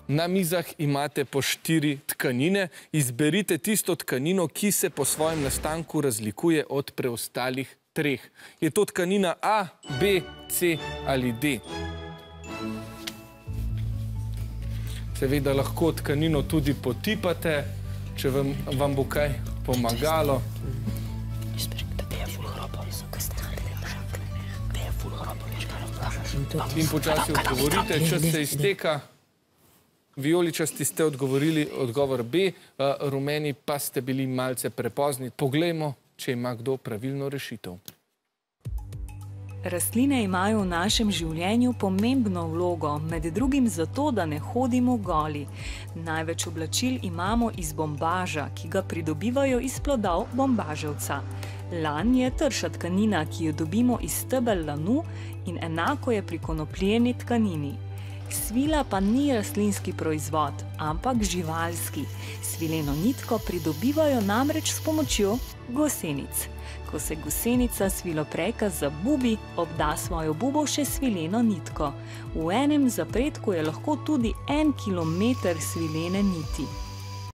Na mizah imate po 4 tkanine. Izberite tisto tkanino, ki se po svojem nastanku razlikuje od preostalih 3. Je to tkanina A, B, C ali D? Seveda lahko tkanino tudi potipate, če vam bo kaj pomagalo. In počasi odgovorite, čas se izteka. Vijoličasti ste odgovorili odgovor B, rumeni pa ste bili malce prepozni. Poglejmo, če ima kdo pravilno rešitev. Rastline imajo v našem življenju pomembno vlogo, med drugim zato, da ne hodimo goli. Največ oblačil imamo iz bombaža, ki ga pridobivajo iz plodov bombaževca. Lan je trša tkanina, ki jo dobimo iz stebel lanu, in enako je pri konopljeni tkanini. Svila pa ni rastlinski proizvod, ampak živalski. Svileno nitko pridobivajo namreč s pomočjo gosenic. Ko se gosenica sviloprejka zabubi, obda svojo bubo še svileno nitko. V enem zapredku je lahko tudi 1 kilometer svilene niti.